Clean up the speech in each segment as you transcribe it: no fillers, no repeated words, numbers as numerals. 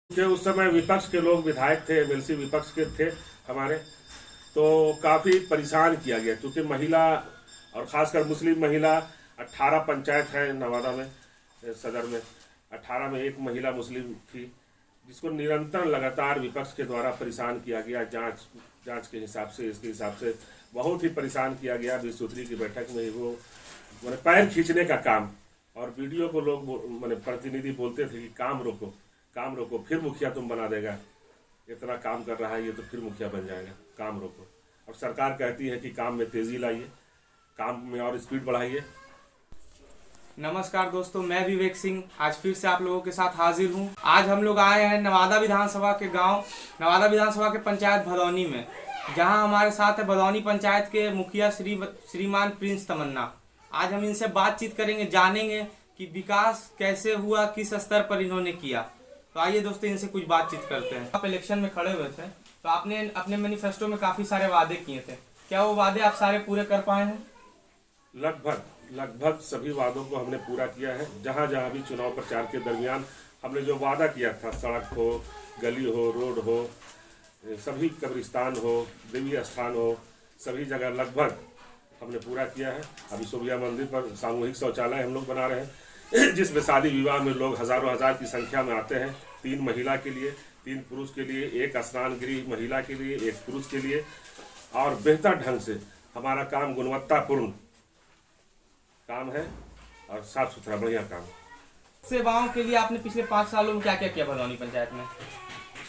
कि उस समय विपक्ष के लोग विधायक थे, एमएलसी विपक्ष के थे हमारे, तो काफ़ी परेशान किया गया क्योंकि महिला और ख़ासकर मुस्लिम महिला 18 पंचायत है नवादा में, सदर में 18 में एक महिला मुस्लिम थी, जिसको निरंतर लगातार विपक्ष के द्वारा परेशान किया गया। जांच के हिसाब से, इसके हिसाब से बहुत ही परेशान किया गया। 20 सूत्री की बैठक में वो मैंने पैर खींचने का काम, और वीडियो को लोग मैंने प्रतिनिधि बोलते थे कि काम रोको, काम रोको, फिर मुखिया तुम बना देगा, इतना काम कर रहा है ये तो फिर मुखिया बन जाएगा, काम रोको। और सरकार कहती है कि काम में तेजी लाइए, काम में और स्पीड बढ़ाइए। नमस्कार दोस्तों, मैं विवेक सिंह आज फिर से आप लोगों के साथ हाजिर हूं। आज हम लोग आए हैं नवादा विधानसभा के गांव, नवादा विधानसभा के पंचायत भदौनी में, जहां हमारे साथ है भदौनी पंचायत के मुखिया श्रीमान प्रिंस तमन्ना। आज हम इनसे बातचीत करेंगे, जानेंगे कि विकास कैसे हुआ, किस स्तर पर इन्होंने किया। तो आइए दोस्तों इनसे कुछ बातचीत करते हैं। आप इलेक्शन में खड़े हुए थे तो आपने अपने मैनिफेस्टो में काफी सारे वादे किए थे, क्या वो वादे आप सारे पूरे कर पाए हैं? लगभग सभी वादों को हमने पूरा किया है। जहाँ जहाँ भी चुनाव प्रचार के दरमियान हमने जो वादा किया था, सड़क हो, गली हो, रोड हो, सभी कब्रिस्तान हो, देवी स्थान हो, सभी जगह लगभग हमने पूरा किया है। अभी सोबिया मंदिर पर सामूहिक शौचालय हम लोग बना रहे हैं, जिसमें शादी विवाह में लोग हजारों हजार की संख्या में आते हैं। 3 महिला के लिए, 3 पुरुष के लिए, 1 स्नान गृह महिला के लिए, 1 पुरुष के लिए। और बेहतर ढंग से हमारा काम गुणवत्तापूर्ण काम है और साफ सुथरा बढ़िया काम। सेवाओं के लिए आपने पिछले 5 सालों में क्या क्या किया भदौनी पंचायत में?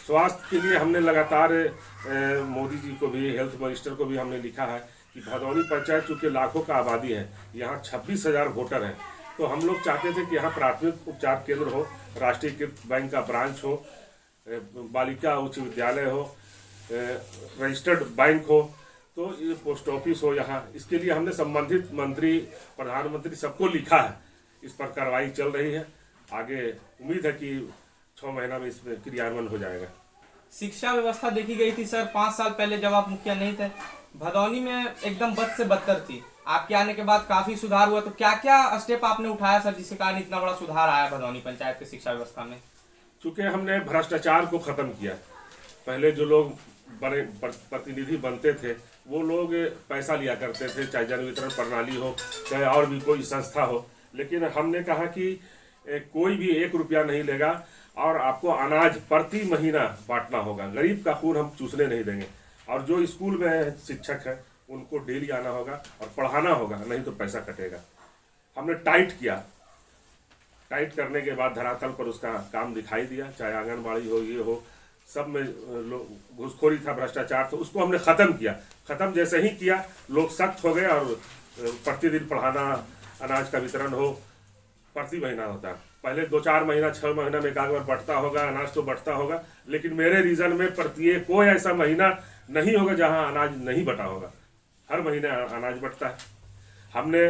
स्वास्थ्य के लिए हमने लगातार मोदी जी को भी, हेल्थ मिनिस्टर को भी हमने लिखा है कि भदौनी पंचायत चूँकि लाखों का आबादी है, यहाँ 26,000 वोटर हैं, तो हम लोग चाहते थे कि यहाँ प्राथमिक उपचार केंद्र हो, राष्ट्रीयकृत बैंक का ब्रांच हो, बालिका उच्च विद्यालय हो, रजिस्टर्ड बैंक हो, तो ये पोस्ट ऑफिस हो यहाँ। इसके लिए हमने संबंधित मंत्री, प्रधानमंत्री सबको लिखा है। इस पर कार्रवाई चल रही है। आगे उम्मीद है कि 6 महीना में इसमें क्रियान्वयन हो जाएगा। शिक्षा व्यवस्था देखी गई थी सर 5 साल पहले जब आप मुखिया नहीं थे, भदौनी में एकदम बद से बदतर थी। आपके आने के बाद काफी सुधार हुआ, तो क्या क्या स्टेप आपने उठाया सर जिसके कारण इतना बड़ा सुधार आया भदौनी पंचायत की शिक्षा व्यवस्था में? चूँकि हमने भ्रष्टाचार को खत्म किया। पहले जो लोग बड़े प्रतिनिधि बनते थे वो लोग पैसा लिया करते थे, चाहे जन वितरण प्रणाली हो, चाहे और भी कोई संस्था हो, लेकिन हमने कहा कि कोई भी 1 रुपया नहीं लेगा और आपको अनाज प्रति महीना बांटना होगा। गरीब का खून हम चूसने नहीं देंगे। और जो स्कूल में शिक्षक है उनको डेली आना होगा और पढ़ाना होगा, नहीं तो पैसा कटेगा। हमने टाइट किया। टाइट करने के बाद धरातल पर उसका काम दिखाई दिया, चाहे आंगनबाड़ी हो, ये हो, सब में घूसखोरी था, भ्रष्टाचार था, उसको हमने ख़त्म किया। ख़त्म जैसे ही किया लोग सख्त हो गए और प्रतिदिन पढ़ाना, अनाज का वितरण हो, प्रति महीना होता है। पहले 2-4 महीना, 6 महीना में एक आध बार बढ़ता होगा, अनाज तो बढ़ता होगा, लेकिन मेरे रीजन में प्रत्येक कोई ऐसा महीना नहीं होगा जहां अनाज नहीं बटा होगा। हर महीने अनाज बढ़ता है। हमने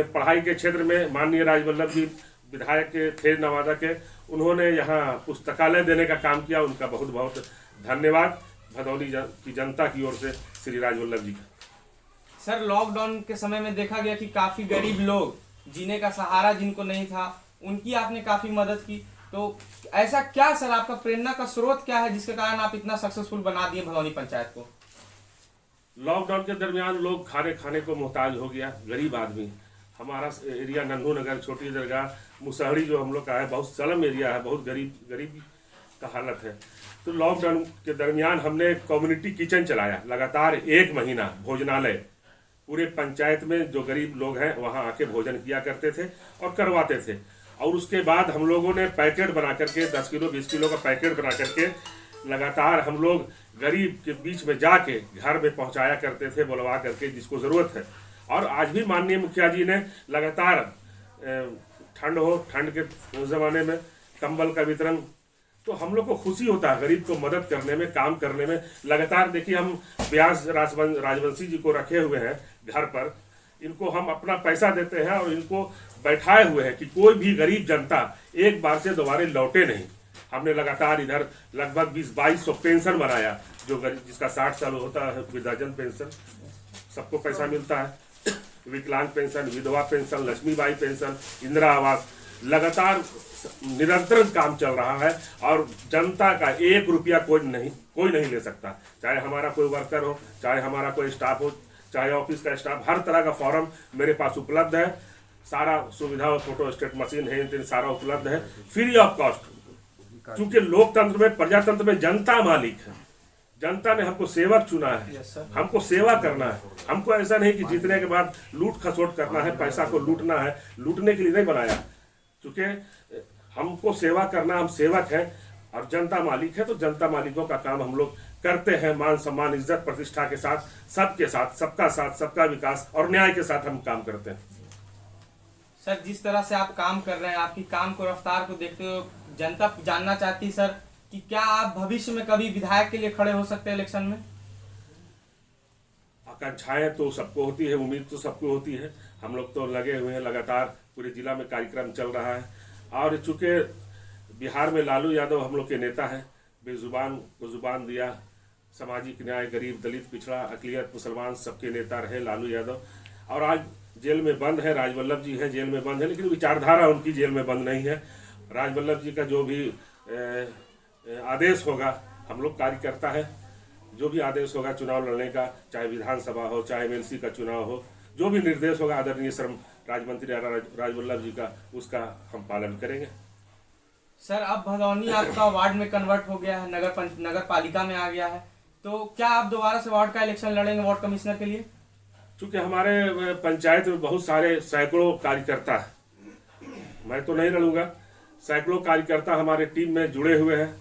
पढ़ाई के क्षेत्र में माननीय राजवल्लभ जी विधायक थे नवादा के, उन्होंने यहाँ पुस्तकालय देने का काम किया। उनका बहुत बहुत धन्यवाद भदौनी की जनता की ओर से श्री राजवल्लभ जी का। सर लॉकडाउन के समय में देखा गया कि काफी गरीब लोग, जीने का सहारा जिनको नहीं था, उनकी आपने काफी मदद की। तो ऐसा क्या सर आपका प्रेरणा का स्रोत क्या है जिसके कारण आप इतना सक्सेसफुल बना दिए भदौनी पंचायत को? लॉकडाउन के दरमियान लोग खाने को मोहताज हो गया, गरीब आदमी। हमारा एरिया नन्हू नगर, छोटी दरगाह, मुसहरी जो हम लोग का है, बहुत स्लम एरिया है, बहुत गरीबी का हालत है। तो लॉकडाउन के दरमियान हमने कम्युनिटी किचन चलाया, लगातार 1 महीना भोजनालय पूरे पंचायत में जो गरीब लोग हैं वहाँ आके भोजन किया करते थे और करवाते थे। और उसके बाद हम लोगों ने पैकेट बना करके 10 किलो 20 किलो का पैकेट बना करके लगातार हम लोग गरीब के बीच में जाके घर में पहुँचाया करते थे, बुलवा करके जिसको ज़रूरत है। और आज भी माननीय मुखिया जी ने लगातार ठंड हो, ठंड के ज़माने में कंबल का वितरण, तो हम लोग को खुशी होता है गरीब को मदद करने में, काम करने में। लगातार देखिए हम व्यास राजवंशी जी को रखे हुए हैं घर पर, इनको हम अपना पैसा देते हैं और इनको बैठाए हुए हैं कि कोई भी गरीब जनता एक बार से दोबारा लौटे नहीं। हमने लगातार इधर लगभग 20-2200 पेंशन बनाया, जो जिसका 60 साल होता है वृद्धाजन पेंशन, सबको पैसा मिलता है। विकलांग पेंशन, विधवा पेंशन, लक्ष्मीबाई पेंशन, इंदिरा आवास, लगातार निरंतर काम चल रहा है और जनता का 1 रुपया कोई नहीं ले सकता। चाहे हमारा कोई वर्कर हो, चाहे हमारा कोई स्टाफ हो, चाहे ऑफिस का स्टाफ, हर तरह का फॉर्म मेरे पास उपलब्ध है। सारा सुविधा और फोटो स्टेट मशीन है, सारा उपलब्ध है फ्री ऑफ कॉस्ट। क्योंकि लोकतंत्र में, प्रजातंत्र में जनता मालिक है। जनता ने हमको सेवक चुना है, हमको सेवा करना है। हमको ऐसा नहीं कि जीतने के बाद लूट खसोट करना है, पैसा को लूटना है। लूटने के लिए नहीं बनाया, क्योंकि हमको सेवा करना, हम सेवक हैं और जनता मालिक है। तो जनता मालिकों का काम हम लोग करते हैं मान सम्मान, इज्जत, प्रतिष्ठा के साथ, सबके साथ, सबका साथ, सबका विकास और न्याय के साथ हम काम करते हैं। सर, जिस तरह से आप काम कर रहे हैं, आपकी काम को, रफ्तार को देखते हुए जनता जानना चाहती है सर कि क्या आप भविष्य में कभी विधायक के लिए खड़े हो सकते हैं इलेक्शन में? आकांक्षाएं तो सबको होती है, उम्मीद तो सबको होती है। हम लोग तो लगे हुए हैं, लगातार पूरे जिला में कार्यक्रम चल रहा है। और चूंकि बिहार में लालू यादव हम लोग के नेता हैं, बेजुबान को जुबान दिया, सामाजिक न्याय, गरीब, दलित, पिछड़ा, अकलियत, मुसलमान सबके नेता रहे लालू यादव। और आज जेल में बंद है, राजवल्लभ जी हैं जेल में बंद है, लेकिन विचारधारा उनकी जेल में बंद नहीं है। राजवल्लभ जी का जो भी आदेश होगा, हम लोग कार्यकर्ता है, जो भी आदेश होगा चुनाव लड़ने का, चाहे विधानसभा हो, चाहे एमएलसी का चुनाव हो, जो भी निर्देश होगा आदरणीय श्रम राज्य मंत्री राजवल्लभ जी का, उसका हम पालन करेंगे। सर, अब भदौनी आपका वार्ड में कन्वर्ट हो गया है, नगर पालिका में आ गया है, तो क्या आप दोबारा से वार्ड का इलेक्शन लड़ेंगे वार्ड कमिश्नर के लिए? चूंकि हमारे पंचायत में बहुत सारे सैकड़ों कार्यकर्ता है, मैं तो नहीं लड़ूंगा। सैकड़ों कार्यकर्ता हमारे टीम में जुड़े हुए हैं,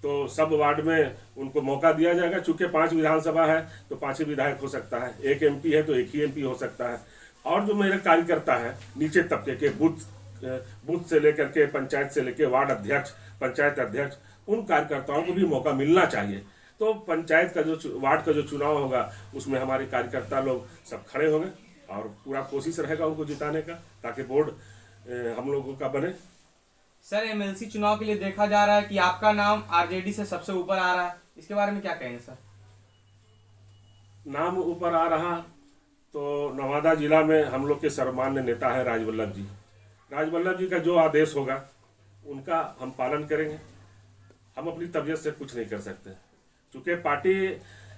तो सब वार्ड में उनको मौका दिया जाएगा। चूंकि 5 विधानसभा है तो 5 ही विधायक हो सकता है, 1 MP है तो 1 ही MP हो सकता है। और जो मेरे कार्यकर्ता हैं नीचे तबके के, बूथ से लेकर के, पंचायत से लेकर वार्ड अध्यक्ष, पंचायत अध्यक्ष, उन कार्यकर्ताओं को भी मौका मिलना चाहिए। तो पंचायत का जो वार्ड का जो चुनाव होगा उसमें हमारे कार्यकर्ता लोग सब खड़े होंगे और पूरा कोशिश रहेगा उनको जिताने का, ताकि बोर्ड हम लोगों का बने। सर, एमएलसी चुनाव के लिए देखा जा रहा है कि आपका नाम आरजेडी से सबसे ऊपर आ रहा है, इसके बारे में क्या कहेंगे सर? नाम ऊपर आ रहा तो नवादा जिला में हम लोग के सर्वमान्य नेता है राजवल्लभ जी। राजवल्लभ जी का जो आदेश होगा उनका हम पालन करेंगे। हम अपनी तबीयत से कुछ नहीं कर सकते, क्योंकि पार्टी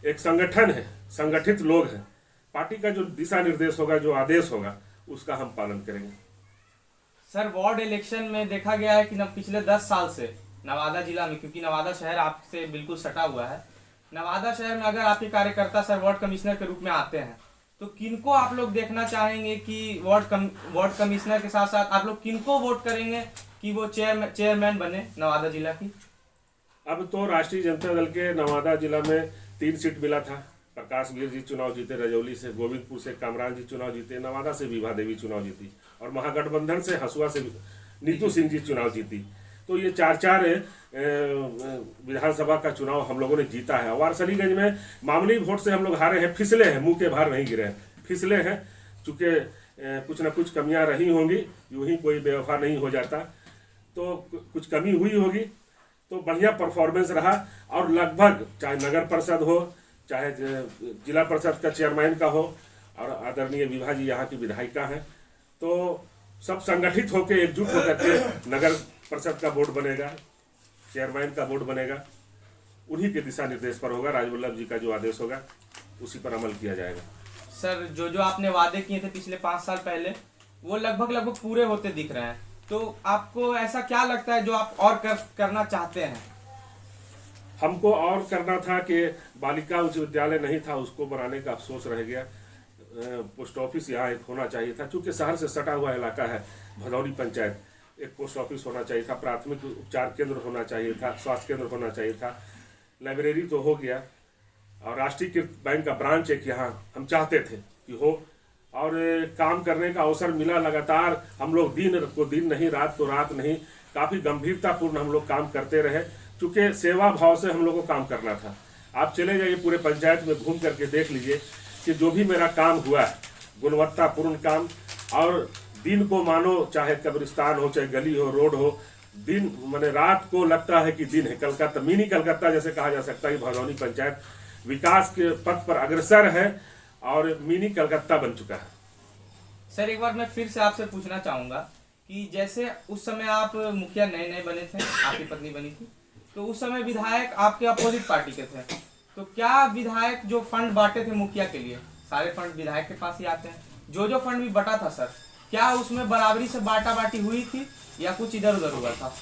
एक संगठन है, संगठित लोग हैं। पार्टी का जो दिशा निर्देश होगा, जो आदेश होगा, उसका हम पालन करेंगे। सर, वार्ड इलेक्शन में देखा गया है कि पिछले 10 साल से नवादा जिला में, क्योंकि नवादा शहर आपसे बिल्कुल सटा हुआ है, नवादा शहर में अगर आपके कार्यकर्ता सर वार्ड कमिश्नर के रूप में आते हैं तो किनको आप लोग देखना चाहेंगे कि वार्ड कमिश्नर के साथ साथ आप लोग किनको वोट करेंगे कि वो चेयरमैन बने नवादा जिला की? अब तो राष्ट्रीय जनता दल के नवादा जिला में 3 सीट मिला था। प्रकाश वीर जी चुनाव जीते रजौली से, गोविंदपुर से कामरान जी चुनाव जीते, नवादा से विभा देवी चुनाव जीती और महागठबंधन से हसुआ से नीतू सिंह जी चुनाव जीती। तो ये 4 विधानसभा का चुनाव हम लोगों ने जीता है। वारसलीगंज में मामूली वोट से हम लोग हारे हैं, फिसले हैं, मुंह के भार नहीं गिरे हैं, फिसले हैं। चूंकि कुछ न कुछ कमियां रही होंगी, यूं ही कोई बेवफा नहीं हो जाता, तो कुछ कमी हुई होगी। तो बढ़िया परफॉर्मेंस रहा और लगभग चाहे नगर परिषद हो, चाहे जिला परिषद का चेयरमैन का हो, और आदरणीय विभा जी यहाँ की विधायिका हैं, तो सब संगठित होकर एकजुट होकर के नगर परिषद का बोर्ड बनेगा, चेयरमैन का बोर्ड बनेगा। उन्हीं के दिशा निर्देश पर होगा, राजवल्लभ जी का जो आदेश होगा उसी पर अमल किया जाएगा। सर, जो आपने वादे किए थे पिछले 5 साल पहले, वो लगभग पूरे होते दिख रहे हैं, तो आपको ऐसा क्या लगता है जो आप और करना चाहते हैं? हमको और करना था कि बालिका उच्च विद्यालय नहीं था, उसको बनाने का अफसोस रह गया। पोस्ट ऑफिस यहाँ एक होना चाहिए था, चूंकि शहर से सटा हुआ इलाका है भदौनी पंचायत। एक पोस्ट ऑफिस होना चाहिए था, प्राथमिक उपचार केंद्र होना चाहिए था, स्वास्थ्य केंद्र होना चाहिए था, लाइब्रेरी तो हो गया, और राष्ट्रीयकृत बैंक का ब्रांच एक यहाँ हम चाहते थे कि हो। और काम करने का अवसर मिला लगातार। हम लोग दिन को दिन नहीं, रात को रात नहीं, काफ़ी गंभीरतापूर्ण हम लोग काम करते रहे, चूँकि सेवा भाव से हम लोग को काम करना था। आप चले जाइए पूरे पंचायत में घूम करके देख लीजिए कि जो भी मेरा काम हुआ है, गुणवत्तापूर्ण काम, और दिन को मानो चाहे कब्रिस्तान हो, चाहे गली हो, रोड हो, दिन माने रात को लगता है कि दिन है। कलकत्ता, मिनी कलकत्ता जैसे कहा जा सकता है कि भदौनी पंचायत विकास के पथ पर अग्रसर है और मिनी कलकत्ता बन चुका है। सर, एक बार मैं फिर से आपसे पूछना चाहूँगा कि जैसे उस समय आप मुखिया नए नए बने थे, आपकी पत्नी बनी थी, तो उस समय विधायक आपके अपोजिट पार्टी के थे, तो क्या विधायक जो फंड बांटे थे मुखिया के लिए, सारे फंड विधायक के पास ही आते हैं, जो फंड भी बटा था सर, क्या उसमें बराबरी से बांटा बांटी हुई थी या कुछ इधर उधर हुआ था?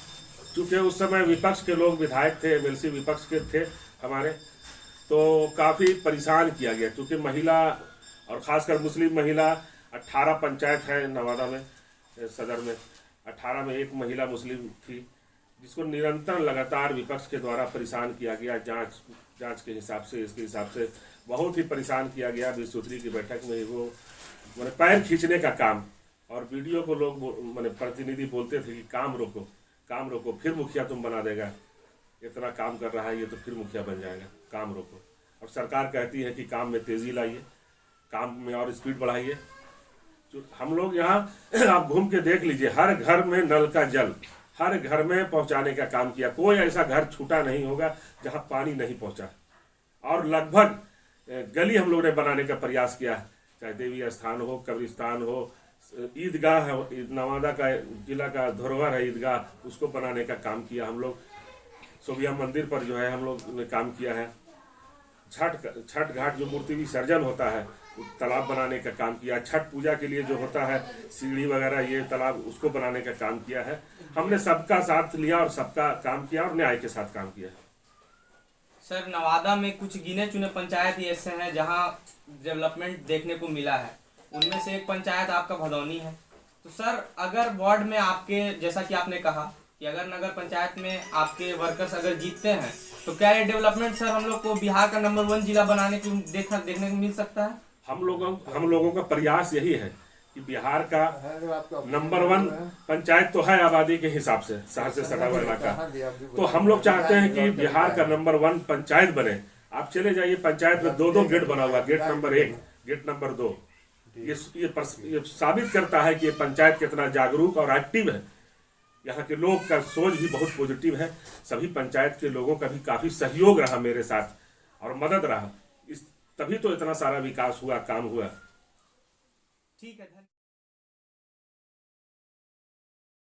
चूँकि उस समय विपक्ष के लोग विधायक थे, एमएलसी विपक्ष के थे हमारे, तो काफ़ी परेशान किया गया। क्योंकि महिला और ख़ासकर मुस्लिम महिला 18 पंचायत है नवादा में, सदर में 18 में एक महिला मुस्लिम थी, जिसको निरंतर लगातार विपक्ष के द्वारा परेशान किया गया। जांच के हिसाब से, इसके हिसाब से बहुत ही परेशान किया गया। 20 सूत्री की बैठक में वो मैंने पैर खींचने का काम, और वीडियो को लोग मैंने प्रतिनिधि बोलते थे कि काम रोको, फिर मुखिया तुम बना देगा, इतना काम कर रहा है ये तो फिर मुखिया बन जाएगा, काम रोको। अब सरकार कहती है कि काम में तेज़ी लाइए, काम में और स्पीड बढ़ाइए। हम लोग यहाँ आप घूम के देख लीजिए, हर घर में नल का जल हर घर में पहुँचाने का काम किया। कोई ऐसा घर छूटा नहीं होगा जहाँ पानी नहीं पहुँचा, और लगभग गली हम लोग ने बनाने का प्रयास किया, चाहे देवी स्थान हो, कब्रिस्तान हो, ईदगाह है, नवादा का जिला का धरोहर है ईदगाह, उसको बनाने का काम किया हम लोग। सोबिया मंदिर पर जो है हम लोग ने काम किया है। छठ घाट जो मूर्ति विसर्जन होता है, तालाब बनाने का काम किया। छठ पूजा के लिए जो होता है सीढ़ी वगैरह, ये तालाब, उसको बनाने का काम किया है। हमने सबका साथ लिया और सबका काम किया और न्याय के साथ काम किया। सर, नवादा में कुछ गिने चुने पंचायत ऐसे हैं जहां डेवलपमेंट देखने को मिला है, उनमें से एक पंचायत आपका भदौनी है। तो सर, अगर वार्ड में आपके, जैसा कि आपने कहा कि अगर नगर पंचायत में आपके वर्कर्स अगर जीतते हैं, तो क्या ये डेवलपमेंट सर हम लोग को बिहार का नंबर 1 जिला बनाने को देखने को मिल सकता है? हम लोगों का प्रयास यही है कि बिहार का नंबर 1 पंचायत तो है आबादी के हिसाब से, शहर से सटा हुआ इलाका, तो हम लोग चाहते हैं कि बिहार का नंबर 1 पंचायत बने। आप चले जाइए, पंचायत में 2-2 गेट बना हुआ, गेट नंबर 1, गेट नंबर 2। ये साबित करता है कि ये पंचायत कितना जागरूक और एक्टिव है। यहाँ के लोग का सोच भी बहुत पॉजिटिव है। सभी पंचायत के लोगों का भी काफ़ी सहयोग रहा मेरे साथ और मदद रहा, तभी तो इतना सारा विकास हुआ, काम हुआ। ठीक है।